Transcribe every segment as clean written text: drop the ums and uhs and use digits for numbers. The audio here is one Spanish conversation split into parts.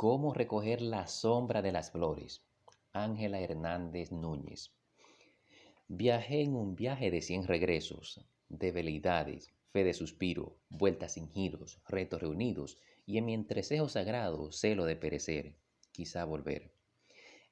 ¿Cómo recoger la sombra de las flores? Ángela Hernández Núñez. Viajé en un viaje de 100 regresos, de veleidades, fe de suspiro, vueltas sin giros, retos reunidos, y en mi entrecejo sagrado celo de perecer, quizá volver.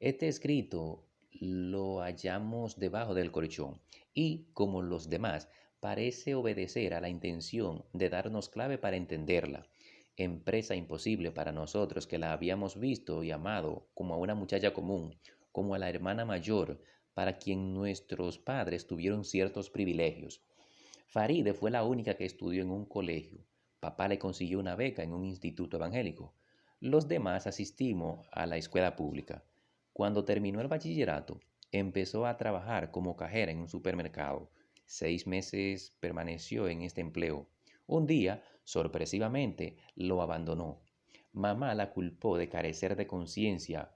Este escrito lo hallamos debajo del colchón y, como los demás, parece obedecer a la intención de darnos clave para entenderla, empresa imposible para nosotros que la habíamos visto y amado como a una muchacha común, como a la hermana mayor, para quien nuestros padres tuvieron ciertos privilegios. Faride fue la única que estudió en un colegio. Papá le consiguió una beca en un instituto evangélico. Los demás asistimos a la escuela pública. Cuando terminó el bachillerato, empezó a trabajar como cajera en un supermercado. 6 meses permaneció en este empleo. Un día, sorpresivamente, lo abandonó. Mamá la culpó de carecer de conciencia,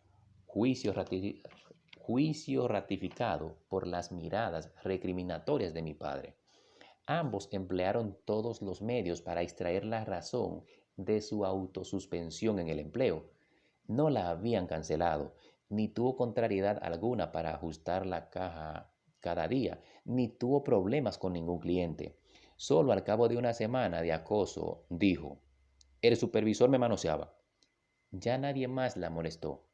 juicio, juicio ratificado por las miradas recriminatorias de mi padre. Ambos emplearon todos los medios para extraer la razón de su autosuspensión en el empleo. No la habían cancelado, ni tuvo contrariedad alguna para ajustar la caja cada día, ni tuvo problemas con ningún cliente. Solo al cabo de una semana de acoso dijo, el supervisor me manoseaba. Ya nadie más la molestó.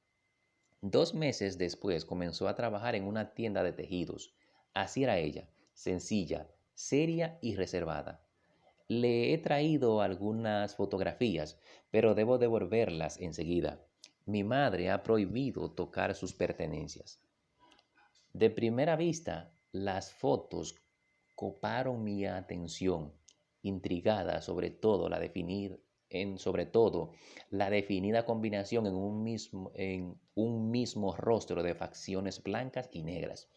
2 meses después comenzó a trabajar en una tienda de tejidos. Así era ella, sencilla, seria y reservada. Le he traído algunas fotografías, pero debo devolverlas enseguida. Mi madre ha prohibido tocar sus pertenencias. De primera vista, las fotos coparon mi atención, intrigada sobre todo la definida combinación en un mismo rostro de facciones blancas y negras,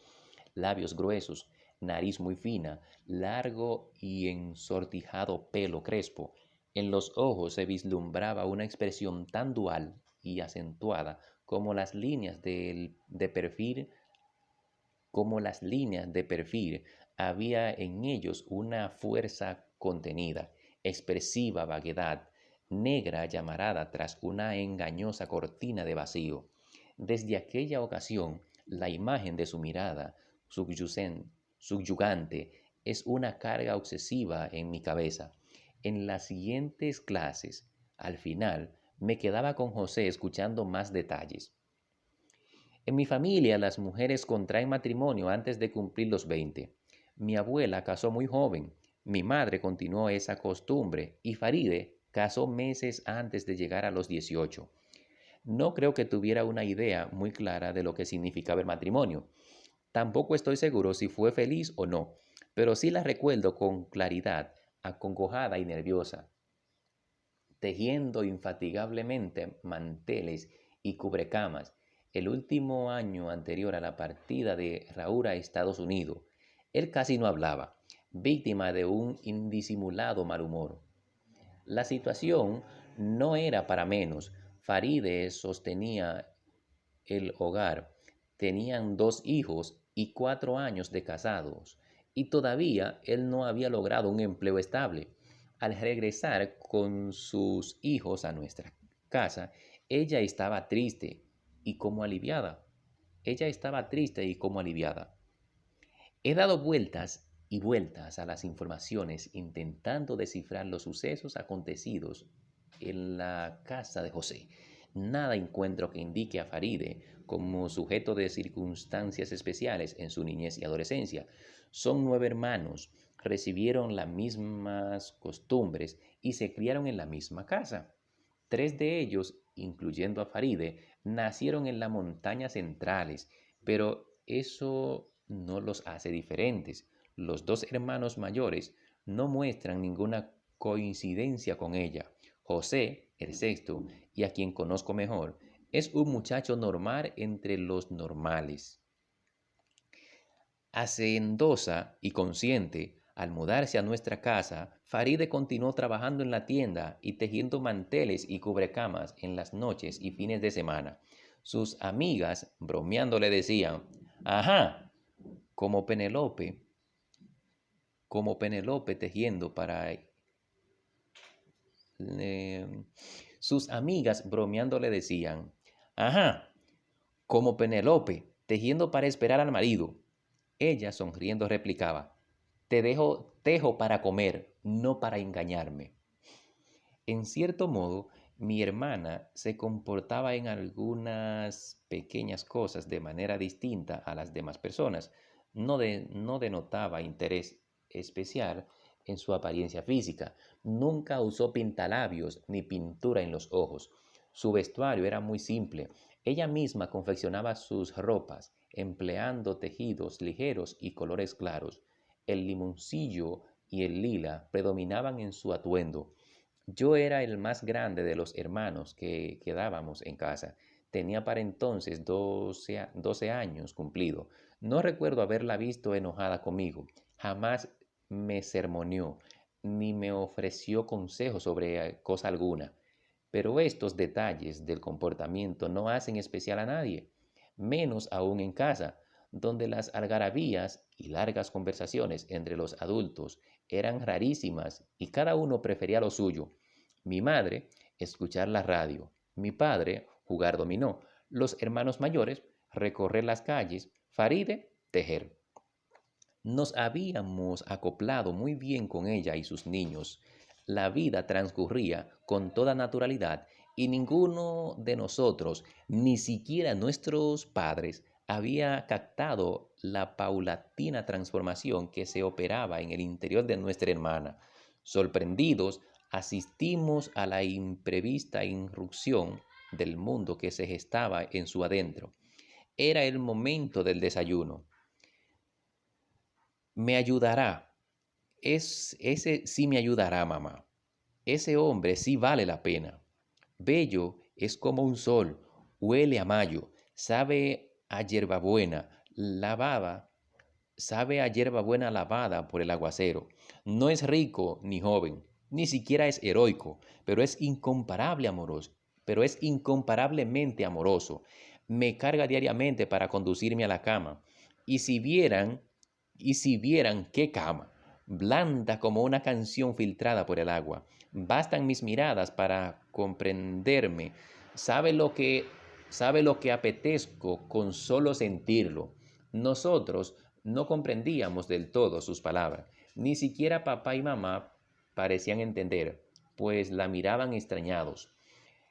labios gruesos, nariz muy fina, largo y ensortijado pelo crespo. En los ojos se vislumbraba una expresión tan dual y acentuada como las líneas de perfil, había en ellos una fuerza contenida, expresiva vaguedad, negra llamarada tras una engañosa cortina de vacío. Desde aquella ocasión, la imagen de su mirada subyugante es una carga obsesiva en mi cabeza. En las siguientes clases, al final, me quedaba con José escuchando más detalles. En mi familia las mujeres contraen matrimonio antes de cumplir los 20. Mi abuela casó muy joven, mi madre continuó esa costumbre y Faride casó meses antes de llegar a los 18. No creo que tuviera una idea muy clara de lo que significaba el matrimonio. Tampoco estoy seguro si fue feliz o no, pero sí la recuerdo con claridad, acongojada y nerviosa, tejiendo infatigablemente manteles y cubrecamas, el último año anterior a la partida de Raúl a Estados Unidos. Él casi no hablaba, víctima de un indisimulado mal humor. La situación no era para menos. Faride sostenía el hogar. Tenían 2 hijos y 4 años de casados, y todavía él no había logrado un empleo estable. Al regresar con sus hijos a nuestra casa, ella estaba triste y como aliviada. Ella estaba triste y como aliviada. He dado vueltas y vueltas a las informaciones intentando descifrar los sucesos acontecidos en la casa de José. Nada encuentro que indique a Faride como sujeto de circunstancias especiales en su niñez y adolescencia. Son 9 hermanos, recibieron las mismas costumbres y se criaron en la misma casa. 3 de ellos, incluyendo a Faride, nacieron en las montañas centrales, pero eso no los hace diferentes. Los 2 hermanos mayores no muestran ninguna coincidencia con ella. José, el sexto, y a quien conozco mejor, es un muchacho normal entre los normales. Hacendosa y consciente, al mudarse a nuestra casa, Faride continuó trabajando en la tienda y tejiendo manteles y cubrecamas en las noches y fines de semana. Sus amigas, bromeando, le decían, ajá, como Penelope, como Penelope tejiendo para... Sus amigas bromeando le decían, ajá, como Penelope, tejiendo para esperar al marido. Ella, sonriendo, replicaba, tejo para comer, no para engañarme. En cierto modo, mi hermana se comportaba en algunas pequeñas cosas de manera distinta a las demás personas. No denotaba interés especial en su apariencia física. Nunca usó pintalabios ni pintura en los ojos. Su vestuario era muy simple. Ella misma confeccionaba sus ropas, empleando tejidos ligeros y colores claros. El limoncillo y el lila predominaban en su atuendo. Yo era el más grande de los hermanos que quedábamos en casa. Tenía para entonces 12 años cumplido. No recuerdo haberla visto enojada conmigo. Jamás me sermoneó ni me ofreció consejos sobre cosa alguna. Pero estos detalles del comportamiento no hacen especial a nadie, menos aún en casa, donde las algarabías y largas conversaciones entre los adultos eran rarísimas y cada uno prefería lo suyo. Mi madre, escuchar la radio; mi padre, jugar dominó; los hermanos mayores, recorrer las calles; Faride, tejer. Nos habíamos acoplado muy bien con ella y sus niños. La vida transcurría con toda naturalidad y ninguno de nosotros, ni siquiera nuestros padres, había captado la paulatina transformación que se operaba en el interior de nuestra hermana. Sorprendidos, asistimos a la imprevista irrupción del mundo que se gestaba en su adentro. Era el momento del desayuno. Me ayudará. Ese sí me ayudará, mamá. Ese hombre sí vale la pena. Bello es como un sol, huele a mayo, sabe a hierbabuena, lavada, sabe a hierbabuena lavada por el aguacero. No es rico ni joven, ni siquiera es heroico, pero es incomparablemente amoroso. Me carga diariamente para conducirme a la cama. Y si vieran, y si vieran qué cama, blanda como una canción filtrada por el agua. Bastan mis miradas para comprenderme. Sabe lo que, sabe lo que apetezco con solo sentirlo. Nosotros no comprendíamos del todo sus palabras. Ni siquiera papá y mamá parecían entender, pues la miraban extrañados.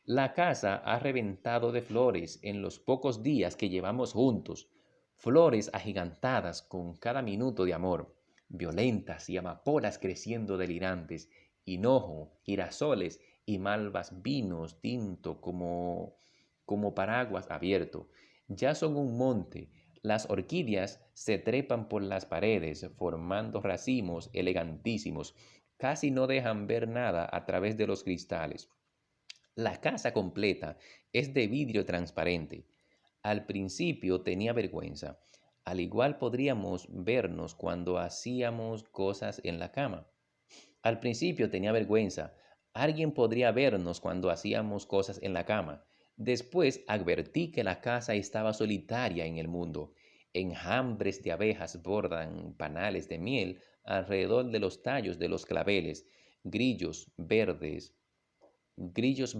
La casa ha reventado de flores en los pocos días que llevamos juntos, flores agigantadas con cada minuto de amor, violentas y amapolas creciendo delirantes, hinojo, girasoles y malvas vinos tinto como paraguas abierto. Ya son un monte. Las orquídeas se trepan por las paredes, formando racimos elegantísimos. Casi no dejan ver nada a través de los cristales. La casa completa es de vidrio transparente. Al principio tenía vergüenza. Al igual podríamos vernos cuando hacíamos cosas en la cama. Al principio tenía vergüenza. Alguien podría vernos cuando hacíamos cosas en la cama. Después advertí que la casa estaba solitaria en el mundo. Enjambres de abejas bordan panales de miel alrededor de los tallos de los claveles. Grillos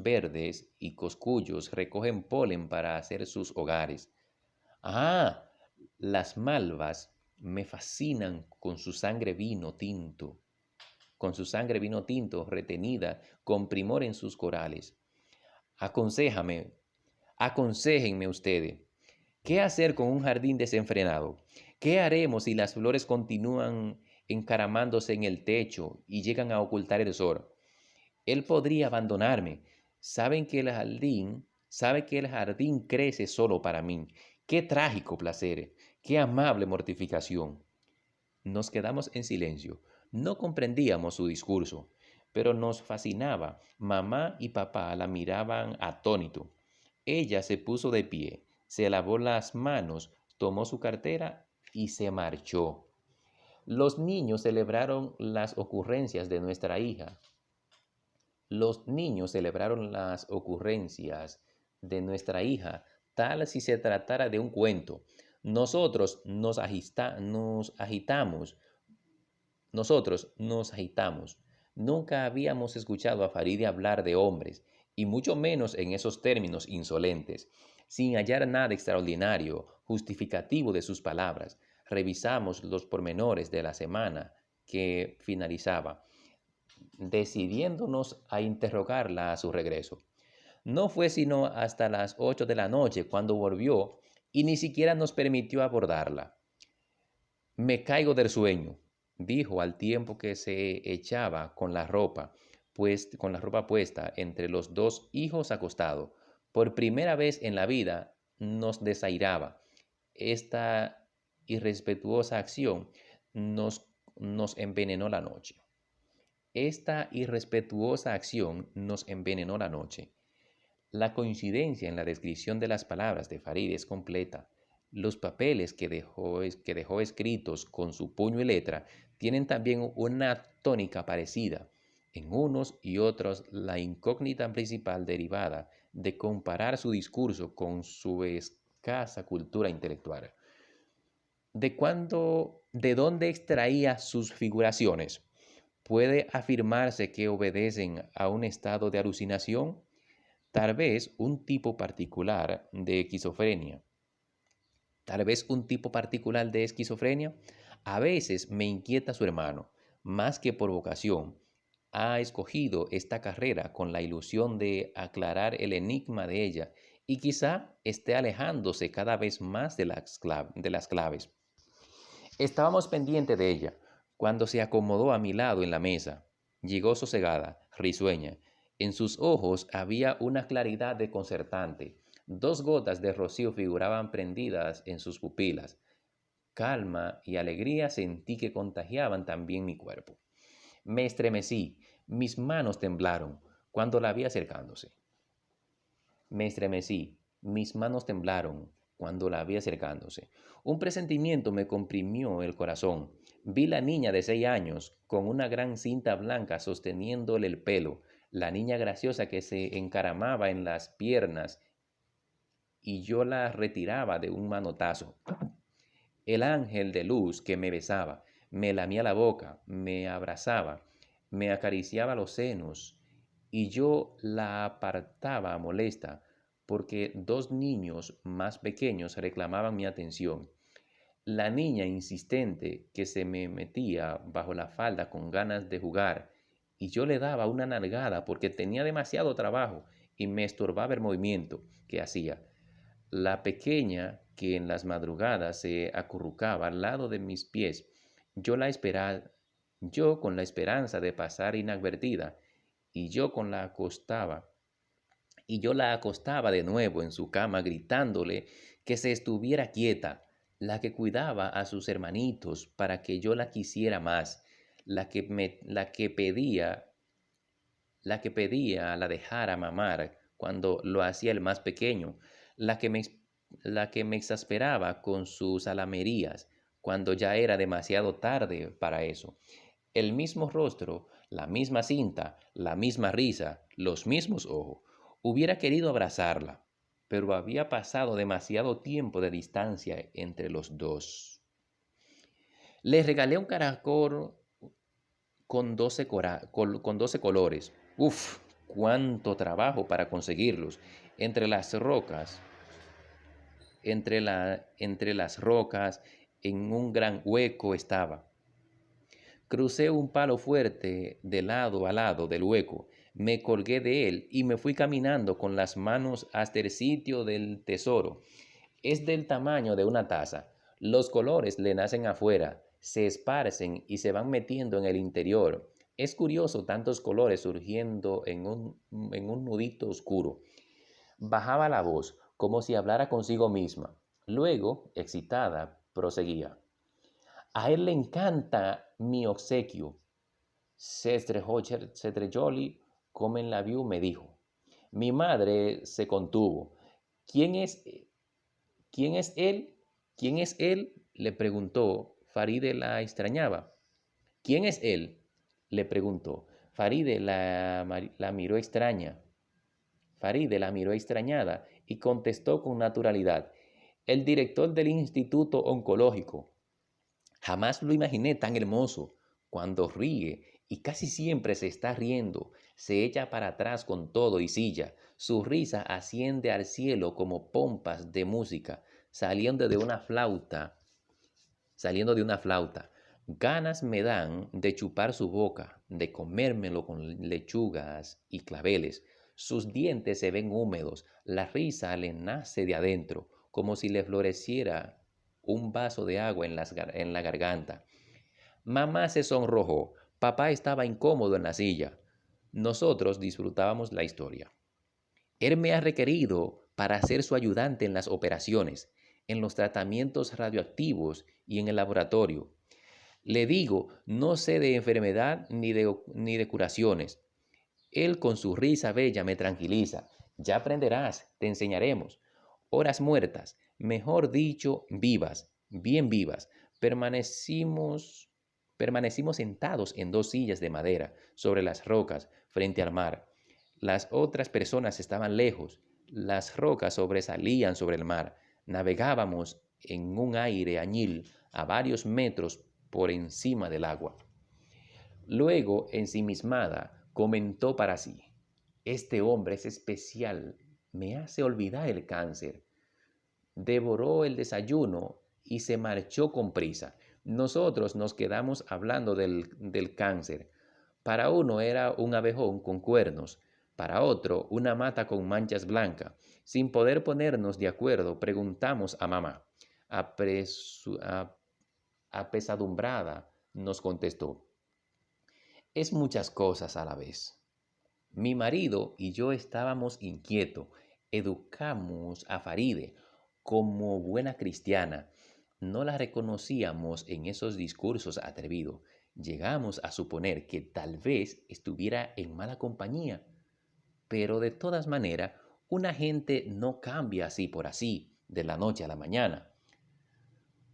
verdes y coscullos recogen polen para hacer sus hogares. Ah, las malvas me fascinan con su sangre vino tinto retenida con primor en sus corales. Aconséjame, aconséjenme ustedes, ¿qué hacer con un jardín desenfrenado? ¿Qué haremos si las flores continúan encaramándose en el techo y llegan a ocultar el sol? Él podría abandonarme. Sabe que el jardín crece solo para mí. Qué trágico placer, qué amable mortificación. Nos quedamos en silencio. No comprendíamos su discurso, pero nos fascinaba. Mamá y papá la miraban atónito. Ella se puso de pie, se lavó las manos, tomó su cartera y se marchó. Los niños celebraron las ocurrencias de nuestra hija. Los niños celebraron las ocurrencias de nuestra hija, tal si se tratara de un cuento. Nosotros nos, agita- nos agitamos, nosotros nos agitamos. Nunca habíamos escuchado a Faride hablar de hombres. y mucho menos en esos términos insolentes. Sin hallar nada extraordinario, justificativo de sus palabras, revisamos los pormenores de la semana que finalizaba, decidiéndonos a interrogarla a su regreso. No fue sino hasta las 8 de la noche cuando volvió y ni siquiera nos permitió abordarla. Me caigo del sueño, dijo al tiempo que se echaba con la ropa puesta entre los dos hijos acostados. Por primera vez en la vida nos desairaba. Esta irrespetuosa acción nos envenenó la noche. Esta irrespetuosa acción nos envenenó la noche. La coincidencia en la descripción de las palabras de Farid es completa. Los papeles que dejó escritos con su puño y letra tienen también una tónica parecida. En unos y otros, la incógnita principal derivada de comparar su discurso con su escasa cultura intelectual. ¿De dónde extraía sus figuraciones? ¿Puede afirmarse que obedecen a un estado de alucinación? Tal vez un tipo particular de esquizofrenia. Tal vez un tipo particular de esquizofrenia. A veces me inquieta su hermano, más que por vocación. Ha escogido esta carrera con la ilusión de aclarar el enigma de ella y quizá esté alejándose cada vez más de las claves. Estábamos pendientes de ella cuando se acomodó a mi lado en la mesa. Llegó sosegada, risueña. En sus ojos había una claridad desconcertante. 2 gotas de rocío figuraban prendidas en sus pupilas. Calma y alegría sentí que contagiaban también mi cuerpo. Me estremecí, mis manos temblaron cuando la vi acercándose. Me estremecí, mis manos temblaron cuando la vi acercándose. Un presentimiento me comprimió el corazón. Vi la niña de 6 años con una gran cinta blanca sosteniéndole el pelo, la niña graciosa que se encaramaba en las piernas y yo la retiraba de un manotazo. El ángel de luz que me besaba, me lamía la boca, me abrazaba, me acariciaba los senos y yo la apartaba molesta porque 2 niños más pequeños reclamaban mi atención. La niña insistente que se me metía bajo la falda con ganas de jugar y yo le daba una nalgada porque tenía demasiado trabajo y me estorbaba el movimiento que hacía. La pequeña que en las madrugadas se acurrucaba al lado de mis pies, yo la esperaba, yo con la esperanza de pasar inadvertida, y yo con la acostaba, y yo la acostaba de nuevo en su cama gritándole que se estuviera quieta, la que cuidaba a sus hermanitos para que yo la quisiera más, la que pedía la dejara mamar cuando lo hacía el más pequeño, la que me, la que me exasperaba con sus alamerías cuando ya era demasiado tarde para eso. El mismo rostro, la misma cinta, la misma risa, los mismos ojos. Hubiera querido abrazarla, pero había pasado demasiado tiempo de distancia entre los dos. Le regalé un caracol con 12 colores. Uf, cuánto trabajo para conseguirlos. Entre las rocas, entre las rocas, en un gran hueco estaba. Crucé un palo fuerte de lado a lado del hueco, me colgué de él y me fui caminando con las manos hasta el sitio del tesoro. Es del tamaño de una taza. Los colores le nacen afuera, se esparcen y se van metiendo en el interior. Es curioso tantos colores surgiendo en un nudito oscuro. Bajaba la voz, como si hablara consigo misma. Luego, excitada, proseguía. A él le encanta mi obsequio. Sestrejoli, Comen la View me dijo. Mi madre se contuvo. ¿Quién es, quién es él? ¿Quién es él? Le preguntó. Faride la extrañaba. ¿Quién es él? Le preguntó. Faride la miró extraña. Faride la miró extrañada y contestó con naturalidad. El director del Instituto Oncológico. Jamás lo imaginé tan hermoso. Cuando ríe, y casi siempre se está riendo, se echa para atrás con todo y silla. Su risa asciende al cielo como pompas de música, saliendo de una flauta, saliendo de una flauta. Ganas me dan de chupar su boca, de comérmelo con lechugas y claveles. Sus dientes se ven húmedos, la risa le nace de adentro, como si le floreciera un vaso de agua en la garganta. Mamá se sonrojó, papá estaba incómodo en la silla. Nosotros disfrutábamos la historia. Él me ha requerido para ser su ayudante en las operaciones, en los tratamientos radioactivos y en el laboratorio. Le digo, no sé de enfermedad ni de curaciones. Él con su risa bella me tranquiliza. Ya aprenderás, te enseñaremos. Horas muertas, mejor dicho, vivas, bien vivas. Permanecimos, permanecimos sentados en dos sillas de madera sobre las rocas frente al mar. Las otras personas estaban lejos. Las rocas sobresalían sobre el mar. Navegábamos en un aire añil a varios metros por encima del agua. Luego, ensimismada, comentó para sí: Este hombre es especial, me hace olvidar el cáncer. Devoró el desayuno y se marchó con prisa. Nosotros nos quedamos hablando del cáncer. Para uno era un abejón con cuernos, para otro una mata con manchas blancas. Sin poder ponernos de acuerdo, preguntamos a mamá. Apesadumbrada nos contestó: Es muchas cosas a la vez. Mi marido y yo estábamos inquietos. Educamos a Faride como buena cristiana. No la reconocíamos en esos discursos atrevidos. Llegamos a suponer que tal vez estuviera en mala compañía. Pero de todas maneras, una gente no cambia así por así, de la noche a la mañana.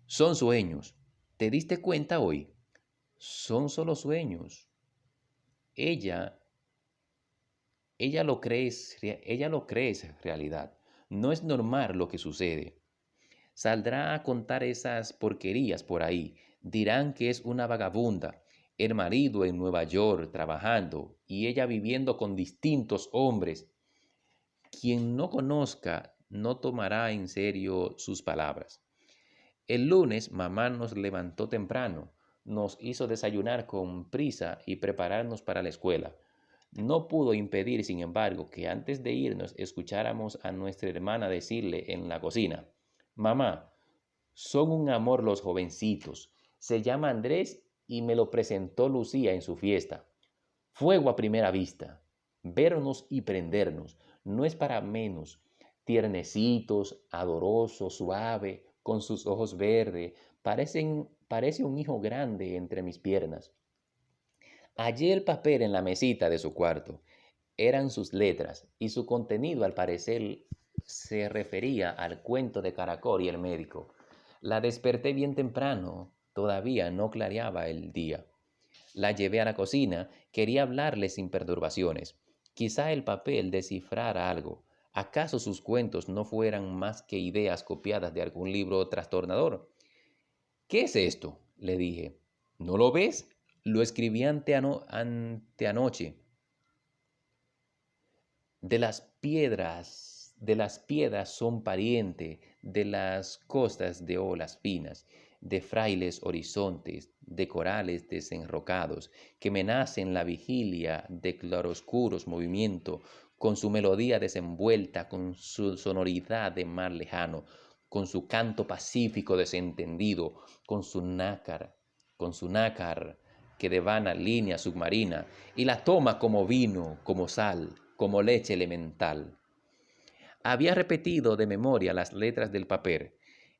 Son sueños. ¿Te diste cuenta hoy? Son solo sueños. Ella ella lo cree es realidad. No es normal lo que sucede. Saldrá a contar esas porquerías por ahí. Dirán que es una vagabunda. El marido en Nueva York trabajando y ella viviendo con distintos hombres. Quien no conozca no tomará en serio sus palabras. El lunes mamá nos levantó temprano, nos hizo desayunar con prisa y prepararnos para la escuela. No pudo impedir, sin embargo, que antes de irnos escucháramos a nuestra hermana decirle en la cocina: Mamá, son un amor los jovencitos. Se llama Andrés y me lo presentó Lucía en su fiesta. Fuego a primera vista. Vernos y prendernos. No es para menos. Tiernecitos, adoroso, suave, con sus ojos verdes. Parece un hijo grande entre mis piernas. Hallé el papel en la mesita de su cuarto. Eran sus letras y su contenido al parecer se refería al cuento de Caracol y el médico. La desperté bien temprano, todavía no clareaba el día. La llevé a la cocina, quería hablarle sin perturbaciones. Quizá el papel descifrara algo. ¿Acaso sus cuentos no fueran más que ideas copiadas de algún libro trastornador? ¿Qué es esto?, le dije. ¿No lo ves? Lo escribí anteanoche. De las piedras son pariente, de las costas de olas finas, de frailes horizontes, de corales desenrocados, que me nacen la vigilia de claroscuros movimiento, con su melodía desenvuelta, con su sonoridad de mar lejano, con su canto pacífico desentendido, con su nácar que devana línea submarina y la toma como vino, como sal, como leche elemental. Había repetido de memoria las letras del papel.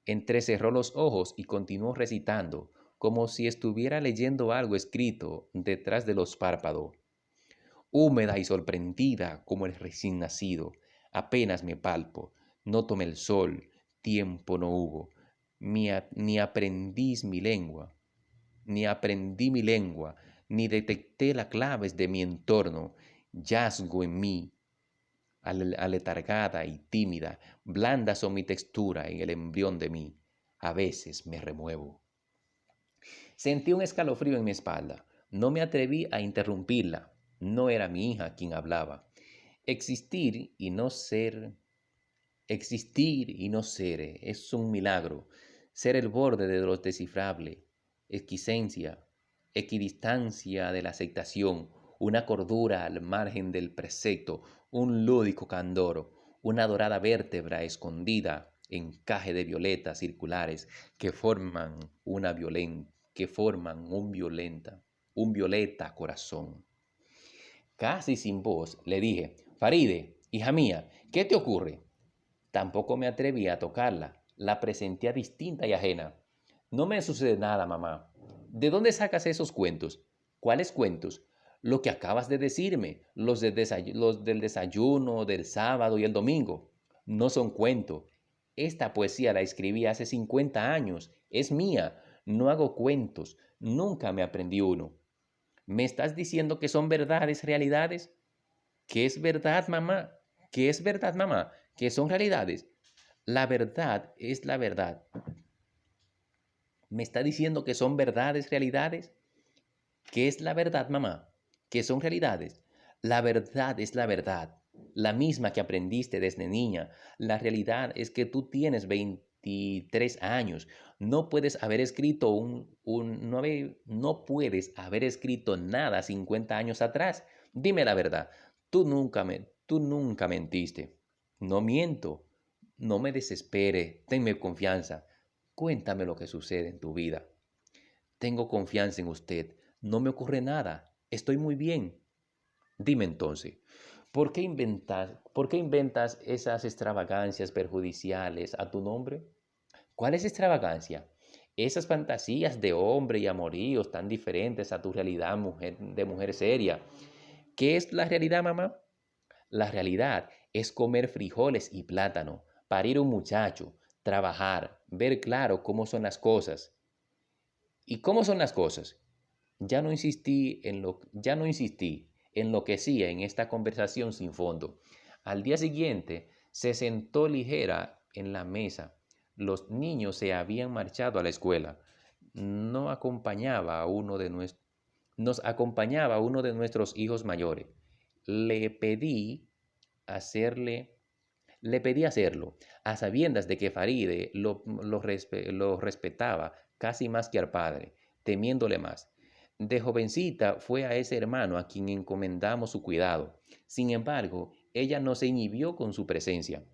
Entrecerró los ojos y continuó recitando, como si estuviera leyendo algo escrito detrás de los párpados. Húmeda y sorprendida como el recién nacido, apenas me palpo, no tomé el sol, tiempo no hubo, ni aprendí mi lengua, ni detecté las claves de mi entorno, yazgo en mí, aletargada y tímida, blanda son mi textura en el embrión de mí. A veces me remuevo. Sentí un escalofrío en mi espalda. No me atreví a interrumpirla. No era mi hija quien hablaba. Existir y no ser, existir y no ser es un milagro. Ser el borde de lo descifrable, esquisencia, equidistancia de la aceptación, una cordura al margen del precepto, un lúdico candor, una dorada vértebra escondida, encaje de violetas circulares que forman un violeta corazón. Casi sin voz le dije, Faride, hija mía, ¿qué te ocurre? Tampoco me atreví a tocarla. La presentía distinta y ajena. No me sucede nada, mamá. ¿De dónde sacas esos cuentos? ¿Cuáles cuentos? Lo que acabas de decirme, los del desayuno, del sábado y el domingo. No son cuentos. Esta poesía la escribí hace 50 años. Es mía. No hago cuentos. Nunca me aprendí uno. ¿Me estás diciendo que son verdades, realidades? ¿Qué es verdad, mamá? ¿Qué es verdad, mamá? ¿Qué son realidades? La verdad es la verdad. ¿Me está diciendo que son verdades, realidades? ¿Qué es la verdad, mamá? ¿Qué son realidades? La verdad es la verdad, la misma que aprendiste desde niña. La realidad es que tú tienes 23 años. No puedes haber escrito no puedes haber escrito nada 50 años atrás. Dime la verdad. Tú nunca mentiste. No miento. No me desespere. Tenme confianza. Cuéntame lo que sucede en tu vida. Tengo confianza en usted. No me ocurre nada. Estoy muy bien. Dime entonces, ¿por qué inventas esas extravagancias perjudiciales a tu nombre? ¿Cuál es extravagancia? Esas fantasías de hombre y amoríos tan diferentes a tu realidad de mujer seria. ¿Qué es la realidad, mamá? La realidad es comer frijoles y plátano, parir un muchacho, trabajar, ver claro cómo son las cosas. ¿Y cómo son las cosas? Ya no insistí, enloquecía en esta conversación sin fondo. Al día siguiente se sentó ligera en la mesa. Los niños se habían marchado a la escuela. No acompañaba a uno de nues- Nos acompañaba uno de nuestros hijos mayores. Le pedí hacerle, le pedí hacerlo, a sabiendas de que Faride lo respetaba casi más que al padre, temiéndole más. De jovencita fue a ese hermano a quien encomendamos su cuidado. Sin embargo, ella no se inhibió con su presencia.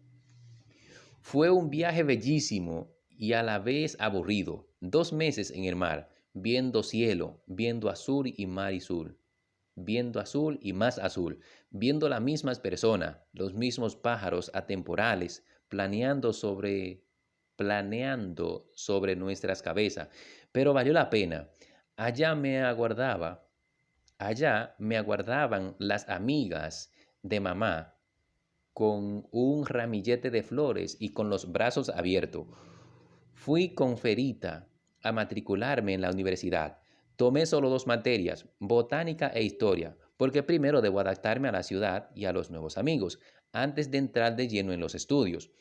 Fue un viaje bellísimo y a la vez aburrido. 2 meses en el mar, viendo cielo, viendo azul y mar y azul, viendo azul y más azul, viendo las mismas personas, los mismos pájaros atemporales, planeando sobre nuestras cabezas. Pero valió la pena. Allá me aguardaba, allá me aguardaban las amigas de mamá con un ramillete de flores y con los brazos abiertos. Fui con Ferita a matricularme en la universidad. Tomé solo 2 materias, botánica e historia, porque primero debo adaptarme a la ciudad y a los nuevos amigos, antes de entrar de lleno en los estudios.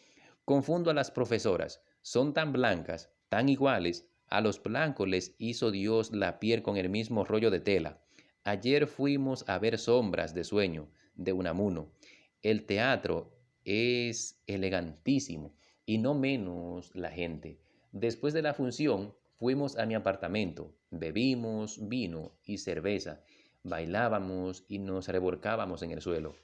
Confundo a las profesoras, son tan blancas, tan iguales. A los blancos les hizo Dios la piel con el mismo rollo de tela. Ayer fuimos a ver Sombras de Sueño, de Unamuno. El teatro es elegantísimo y no menos la gente. Después de la función, fuimos a mi apartamento, bebimos vino y cerveza, bailábamos y nos revolcábamos en el suelo.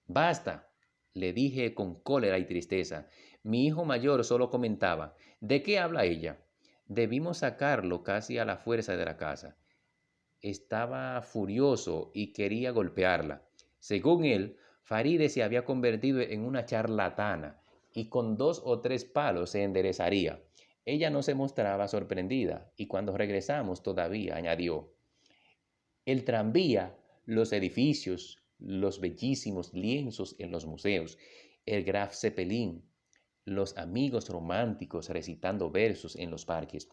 Basta, le dije con cólera y tristeza. Mi hijo mayor solo comentaba, ¿de qué habla ella? Debimos sacarlo casi a la fuerza de la casa. Estaba furioso y quería golpearla. Según él, Faride se había convertido en una charlatana y con 2 o 3 palos se enderezaría. Ella no se mostraba sorprendida y cuando regresamos todavía añadió, el tranvía, los edificios, los bellísimos lienzos en los museos, el Graf Zeppelin, los amigos románticos recitando versos en los parques.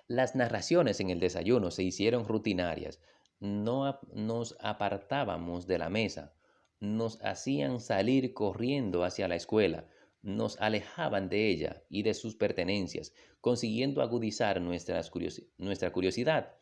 Las narraciones en el desayuno se hicieron rutinarias. No nos apartábamos de la mesa. Nos hacían salir corriendo hacia la escuela. Nos alejaban de ella y de sus pertenencias, consiguiendo agudizar nuestra curiosidad.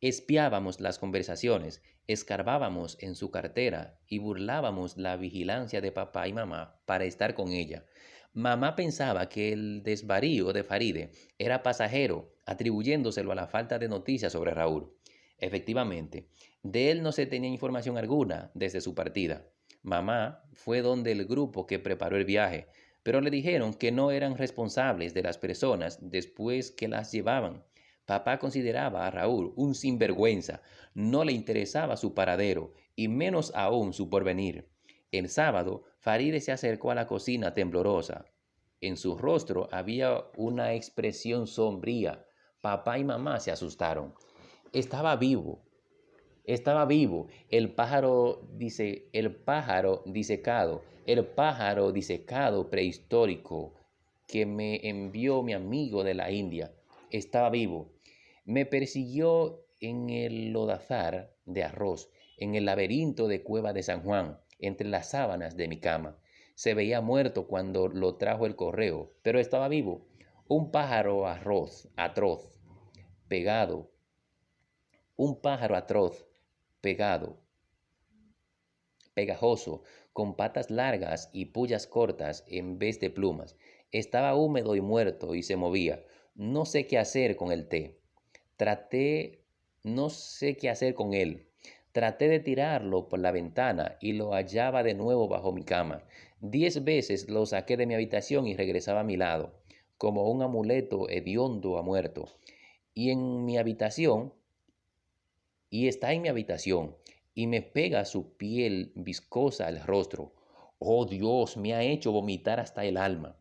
Espiábamos las conversaciones, escarbábamos en su cartera y burlábamos la vigilancia de papá y mamá para estar con ella. Mamá pensaba que el desvarío de Faride era pasajero, atribuyéndoselo a la falta de noticias sobre Raúl. Efectivamente, de él no se tenía información alguna desde su partida. Mamá fue donde el grupo que preparó el viaje, pero le dijeron que no eran responsables de las personas después que las llevaban. Papá consideraba a Raúl un sinvergüenza, no le interesaba su paradero y menos aún su porvenir. El sábado, Faride se acercó a la cocina temblorosa. En su rostro había una expresión sombría. Papá y mamá se asustaron. Estaba vivo, estaba vivo. El pájaro disecado prehistórico que me envió mi amigo de la India. Estaba vivo. Me persiguió en el lodazar de arroz, en el laberinto de cueva de San Juan, entre las sábanas de mi cama. Se veía muerto cuando lo trajo el correo, pero estaba vivo. Un pájaro atroz, pegado, un pájaro atroz, pegado, pegajoso, con patas largas y pullas cortas en vez de plumas. Estaba húmedo y muerto y se movía. No sé qué hacer con el té. Traté, no sé qué hacer con él. Traté de tirarlo por la ventana y lo hallaba de nuevo bajo mi cama. 10 veces lo saqué de mi habitación y regresaba a mi lado, como un amuleto hediondo a muerto. Y en mi habitación, y está en mi habitación, y me pega su piel viscosa al rostro. Oh Dios, me ha hecho vomitar hasta el alma.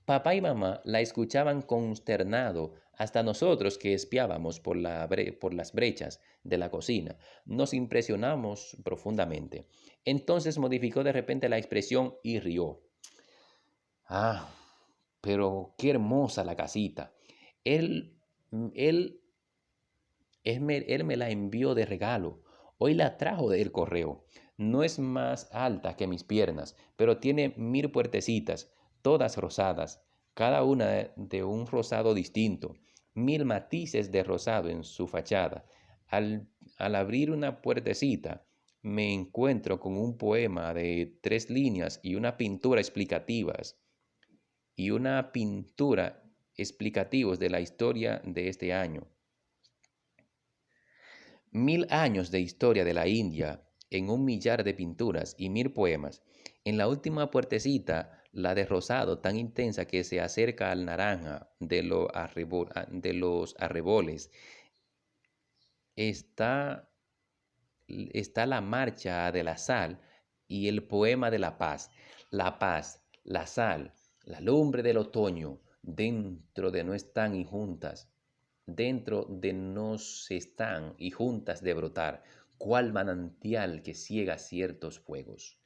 Papá y mamá la escuchaban consternado, hasta nosotros que espiábamos por las brechas de la cocina. Nos impresionamos profundamente. Entonces modificó de repente la expresión y rió. Ah, pero qué hermosa la casita. Él, él él me la envió de regalo. Hoy la trajo del correo. No es más alta que mis piernas, pero tiene 1000 puertecitas, todas rosadas, cada una de un rosado distinto, 1000 matices de rosado en su fachada. Al abrir una puertecita, me encuentro con un poema de 3 líneas y una pintura explicativos de la historia de este año. 1000 años de historia de la India en un millar de pinturas y 1000 poemas. En la última puertecita, la de rosado tan intensa que se acerca al naranja de los arreboles, está, está la marcha de la sal y el poema de la paz. La paz, la sal, la lumbre del otoño, dentro de no están y juntas dentro de nos están y juntas de brotar, cual manantial que ciega ciertos fuegos.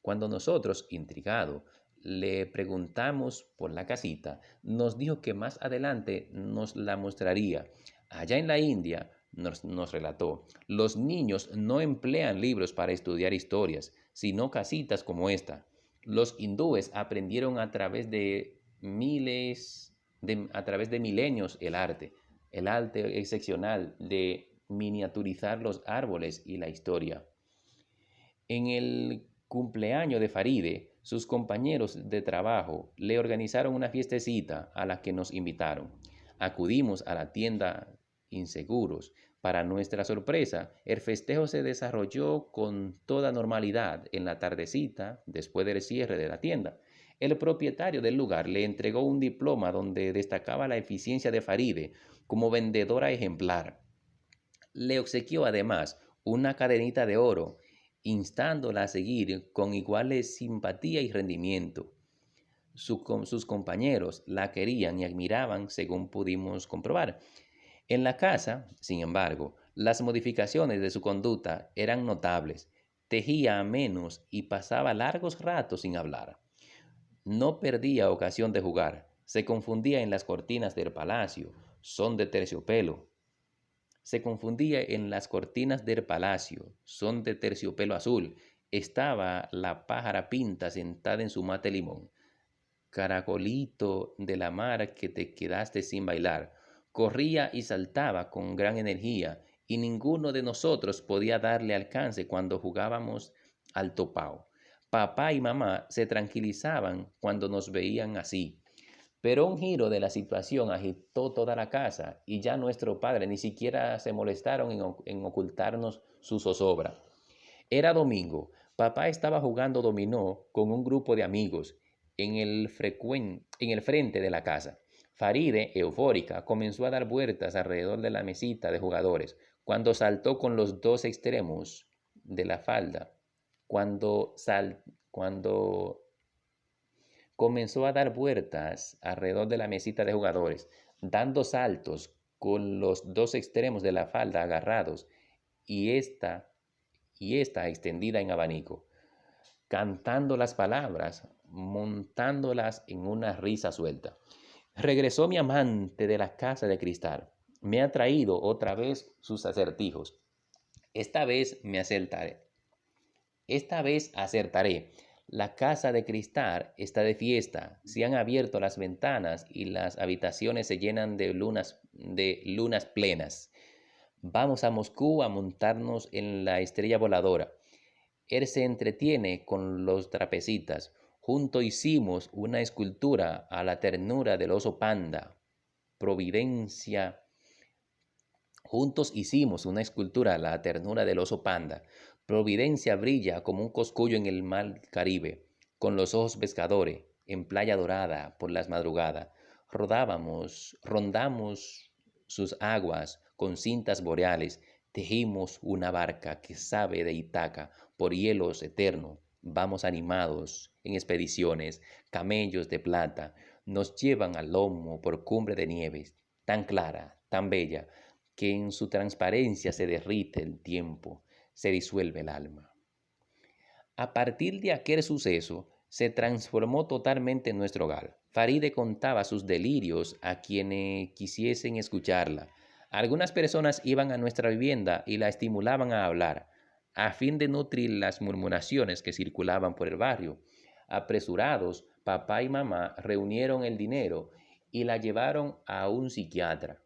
Cuando nosotros, intrigado, le preguntamos por la casita, nos dijo que más adelante nos la mostraría. Allá en la India, nos relató, los niños no emplean libros para estudiar historias, sino casitas como esta. Los hindúes aprendieron a través de milenios el arte excepcional de miniaturizar los árboles y la historia. En el cumpleaños de Faride, sus compañeros de trabajo le organizaron una fiestecita a la que nos invitaron. Acudimos a la tienda inseguros. Para nuestra sorpresa, el festejo se desarrolló con toda normalidad en la tardecita después del cierre de la tienda. El propietario del lugar le entregó un diploma donde destacaba la eficiencia de Faride como vendedora ejemplar. Le obsequió además una cadenita de oro, instándola a seguir con iguales simpatía y rendimiento. Sus compañeros la querían y admiraban según pudimos comprobar. En la casa, sin embargo, las modificaciones de su conducta eran notables. Tejía a menos y pasaba largos ratos sin hablar. No perdía ocasión de jugar. Se confundía en las cortinas del palacio, son de terciopelo. Se confundía en las cortinas del palacio, son de terciopelo azul. Estaba la pájara pinta sentada en su mate limón. Caracolito de la mar que te quedaste sin bailar. Corría y saltaba con gran energía y ninguno de nosotros podía darle alcance cuando jugábamos al topao. Papá y mamá se tranquilizaban cuando nos veían así, pero un giro de la situación agitó toda la casa y ya nuestro padre ni siquiera se molestaron en ocultarnos su zozobra. Era domingo. Papá estaba jugando dominó con un grupo de amigos en el frente de la casa. Faride, eufórica, comenzó a dar vueltas alrededor de la mesita de jugadores, cuando saltó con los dos extremos de la falda. Cuando comenzó a dar vueltas alrededor de la mesita de jugadores, dando saltos con los dos extremos de la falda agarrados y esta extendida en abanico, cantando las palabras, montándolas en una risa suelta. Regresó mi amante de la casa de cristal. Me ha traído otra vez sus acertijos. Esta vez me acertaré. Esta vez acertaré. La casa de cristal está de fiesta. Se han abierto las ventanas y las habitaciones se llenan de lunas plenas. Vamos a Moscú a montarnos en la estrella voladora. Él se entretiene con los trapecitas. Juntos hicimos una escultura a la ternura del oso panda. Providencia. Juntos hicimos una escultura a la ternura del oso panda. Providencia brilla como un coscullo en el mar Caribe, con los ojos pescadores, en playa dorada por las madrugadas. Rondamos sus aguas con cintas boreales, tejimos una barca que sabe de Itaca por hielos eternos. Vamos animados en expediciones, camellos de plata, nos llevan al lomo por cumbre de nieves, tan clara, tan bella, que en su transparencia se derrite el tiempo, se disuelve el alma. A partir de aquel suceso, se transformó totalmente nuestro hogar. Faride contaba sus delirios a quienes quisiesen escucharla. Algunas personas iban a nuestra vivienda y la estimulaban a hablar, a fin de nutrir las murmuraciones que circulaban por el barrio. Apresurados, papá y mamá reunieron el dinero y la llevaron a un psiquiatra.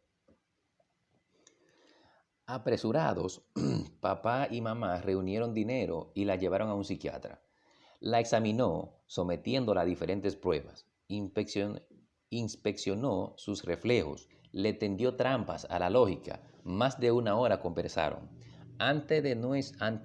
Apresurados, papá y mamá reunieron dinero y la llevaron a un psiquiatra. La examinó, sometiéndola a diferentes pruebas. Inspeccionó sus reflejos, le tendió trampas a la lógica. Más de una hora conversaron. Ante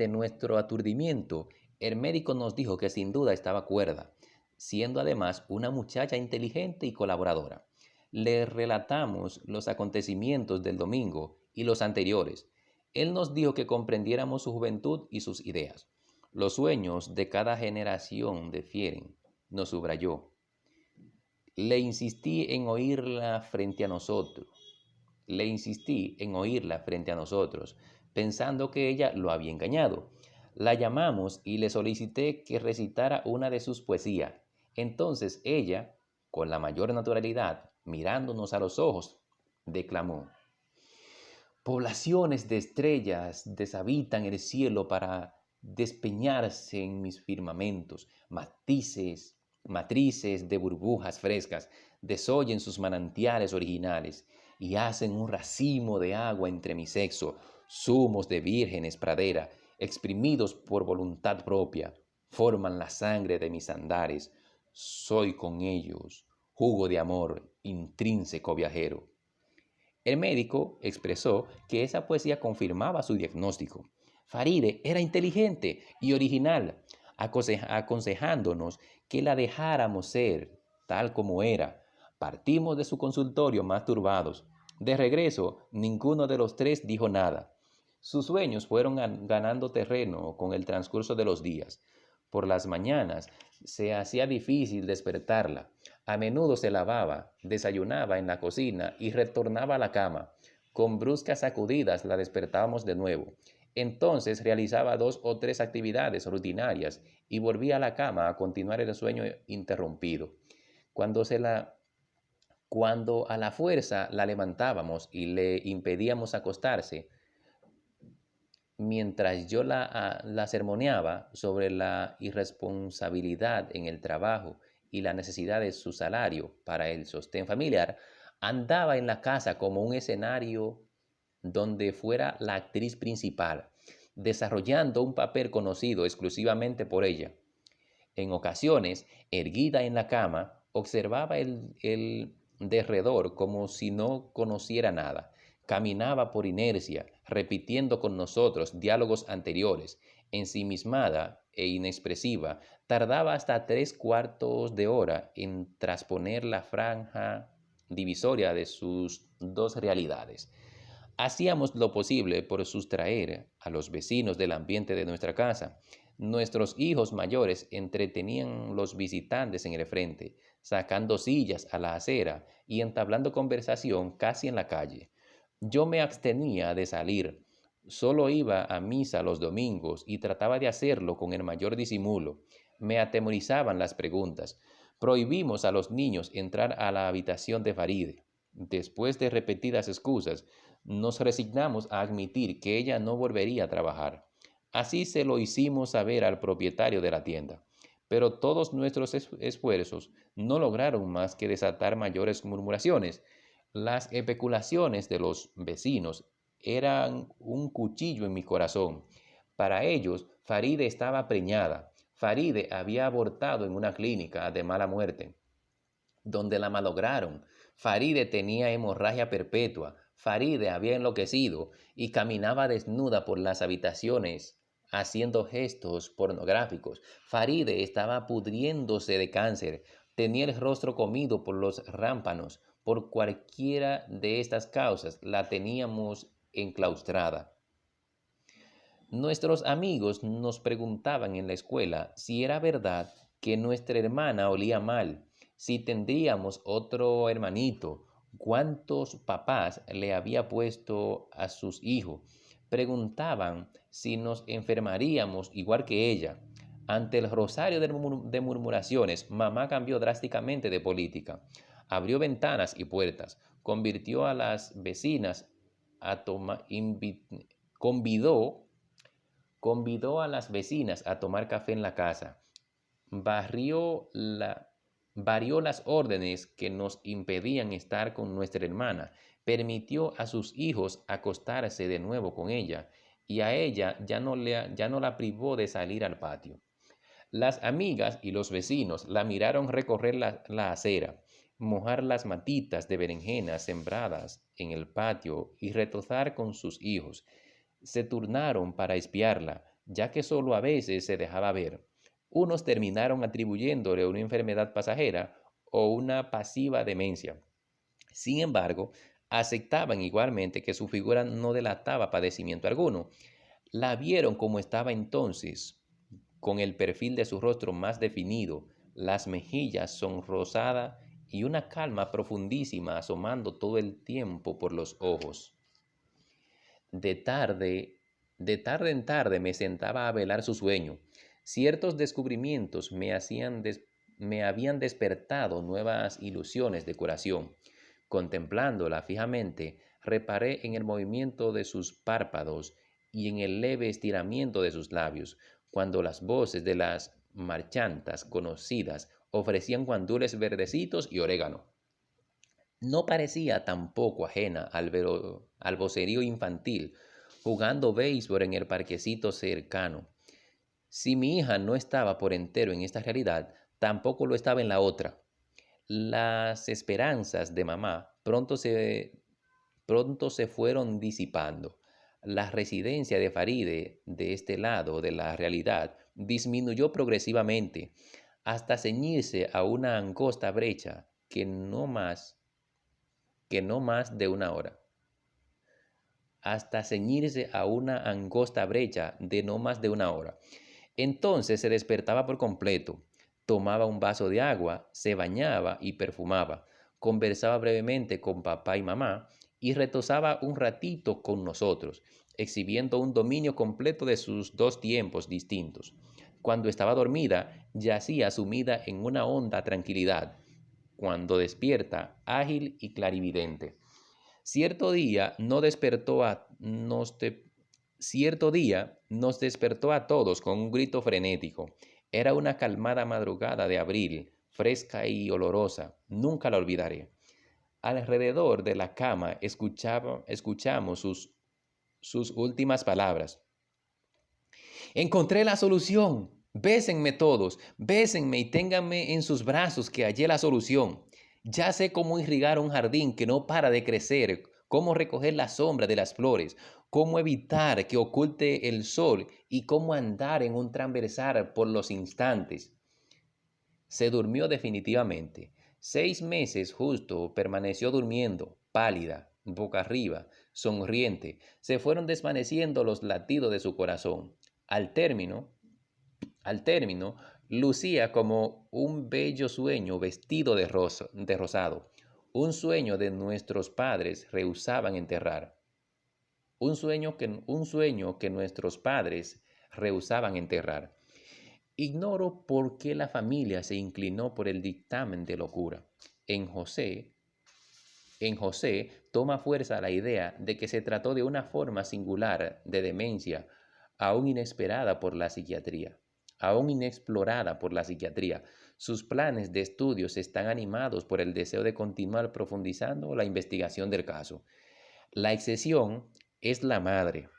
nuestro aturdimiento, el médico nos dijo que sin duda estaba cuerda, siendo además una muchacha inteligente y colaboradora. Le relatamos los acontecimientos del domingo y los anteriores. Él nos dijo que comprendiéramos su juventud y sus ideas. Los sueños de cada generación difieren, nos subrayó. Le insistí en oírla frente a nosotros. Le insistí en oírla frente a nosotros, pensando que ella lo había engañado. La llamamos y le solicité que recitara una de sus poesías. Entonces ella, con la mayor naturalidad, mirándonos a los ojos, declamó: poblaciones de estrellas deshabitan el cielo para despeñarse en mis firmamentos, matrices de burbujas frescas, desoyen sus manantiales originales y hacen un racimo de agua entre mi sexo, zumos de vírgenes pradera, exprimidos por voluntad propia, forman la sangre de mis andares, soy con ellos, jugo de amor, intrínseco viajero. El médico expresó que esa poesía confirmaba su diagnóstico. Faride era inteligente y original, aconsejándonos que la dejáramos ser tal como era. Partimos de su consultorio más turbados. De regreso, ninguno de los tres dijo nada. Sus sueños fueron ganando terreno con el transcurso de los días. Por las mañanas se hacía difícil despertarla. A menudo se lavaba, desayunaba en la cocina y retornaba a la cama. Con bruscas sacudidas la despertábamos de nuevo. Entonces realizaba 2 o 3 actividades rutinarias y volvía a la cama a continuar el sueño interrumpido. Cuando, cuando a la fuerza la levantábamos y le impedíamos acostarse, mientras yo la sermoneaba sobre la irresponsabilidad en el trabajo y la necesidad de su salario para el sostén familiar, andaba en la casa como un escenario donde fuera la actriz principal, desarrollando un papel conocido exclusivamente por ella. En ocasiones, erguida en la cama, observaba el derredor como si no conociera nada. Caminaba por inercia, repitiendo con nosotros diálogos anteriores. Ensimismada e inexpresiva, tardaba hasta 3/4 de hora en trasponer la franja divisoria de sus dos realidades. Hacíamos lo posible por sustraer a los vecinos del ambiente de nuestra casa. Nuestros hijos mayores entretenían los visitantes en el frente, sacando sillas a la acera y entablando conversación casi en la calle. Yo me abstenía de salir, solo iba a misa los domingos y trataba de hacerlo con el mayor disimulo. Me atemorizaban las preguntas. Prohibimos a los niños entrar a la habitación de Faride. Después de repetidas excusas, nos resignamos a admitir que ella no volvería a trabajar. Así se lo hicimos saber al propietario de la tienda, pero todos nuestros esfuerzos no lograron más que desatar mayores murmuraciones. Las especulaciones de los vecinos eran un cuchillo en mi corazón. Para ellos, Faride estaba preñada. Faride había abortado en una clínica de mala muerte, donde la malograron. Faride tenía hemorragia perpetua. Faride había enloquecido y caminaba desnuda por las habitaciones haciendo gestos pornográficos. Faride estaba pudriéndose de cáncer. Tenía el rostro comido por los rámpanos. Por cualquiera de estas causas la teníamos enclaustrada. Nuestros amigos nos preguntaban en la escuela si era verdad que nuestra hermana olía mal, si tendríamos otro hermanito, cuántos papás le había puesto a sus hijos. Preguntaban si nos enfermaríamos igual que ella. Ante el rosario de murmuraciones, mamá cambió drásticamente de política. Abrió ventanas y puertas, convirtió a las vecinas a tomar, convidó Convidó a las vecinas a tomar café en la casa. Barrió, la, Varió las órdenes que nos impedían estar con nuestra hermana. Permitió a sus hijos acostarse de nuevo con ella y a ella ya no la privó de salir al patio. Las amigas y los vecinos la miraron recorrer la acera, mojar las matitas de berenjenas sembradas en el patio y retozar con sus hijos. Se turnaron para espiarla, ya que solo a veces se dejaba ver. Unos terminaron atribuyéndole una enfermedad pasajera o una pasiva demencia. Sin embargo, aceptaban igualmente que su figura no delataba padecimiento alguno. La vieron como estaba entonces, con el perfil de su rostro más definido, las mejillas sonrosadas y una calma profundísima asomando todo el tiempo por los ojos. De tarde, de tarde en tarde me sentaba a velar su sueño. Ciertos descubrimientos me habían despertado nuevas ilusiones de curación. Contemplándola fijamente, reparé en el movimiento de sus párpados y en el leve estiramiento de sus labios, cuando las voces de las marchantas conocidas ofrecían guandules verdecitos y orégano. No parecía tampoco ajena al vocerío infantil, jugando béisbol en el parquecito cercano. Si mi hija no estaba por entero en esta realidad, tampoco lo estaba en la otra. Las esperanzas de mamá pronto se fueron disipando. La residencia de Faride de este lado de la realidad disminuyó progresivamente hasta ceñirse a una angosta brecha que no más de una hora, hasta ceñirse a una angosta brecha de no más de una hora. Entonces se despertaba por completo, tomaba un vaso de agua, se bañaba y perfumaba, conversaba brevemente con papá y mamá y retozaba un ratito con nosotros, exhibiendo un dominio completo de sus dos tiempos distintos. Cuando estaba dormida, yacía sumida en una honda tranquilidad. Cuando despierta, ágil y clarividente. Cierto día, no despertó a, nos de- Cierto día nos despertó a todos con un grito frenético. Era una calmada madrugada de abril, fresca y olorosa. Nunca la olvidaré. Alrededor de la cama escuchamos sus últimas palabras. Encontré la solución. Bésenme todos, bésenme y ténganme en sus brazos que hallé la solución. Ya sé cómo irrigar un jardín que no para de crecer, cómo recoger la sombra de las flores, cómo evitar que oculte el sol y cómo andar en un transversal por los instantes. Se durmió definitivamente. 6 meses justo permaneció durmiendo, pálida, boca arriba, sonriente. Se fueron desvaneciendo los latidos de su corazón. Al término, al término, lucía como un bello sueño vestido de rosado, un sueño de nuestros padres rehusaban enterrar, un sueño que nuestros padres rehusaban enterrar. Ignoro por qué la familia se inclinó por el dictamen de locura. En José, en José toma fuerza la idea de que se trató de una forma singular de demencia, aún inesperada por la psiquiatría, aún inexplorada por la psiquiatría. Sus planes de estudios están animados por el deseo de continuar profundizando la investigación del caso. La excesión es la madre.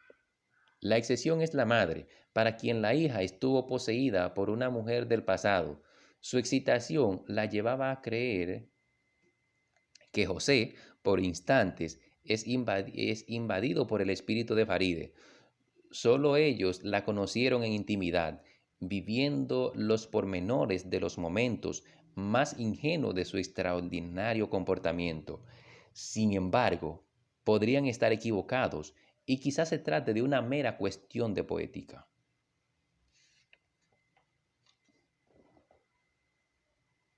La excesión es la madre, para quien la hija estuvo poseída por una mujer del pasado. Su excitación la llevaba a creer que José, por instantes, es invadido por el espíritu de Faride. Solo ellos la conocieron en intimidad, viviendo los pormenores de los momentos más ingenuos de su extraordinario comportamiento. Sin embargo, podrían estar equivocados y quizás se trate de una mera cuestión de poética.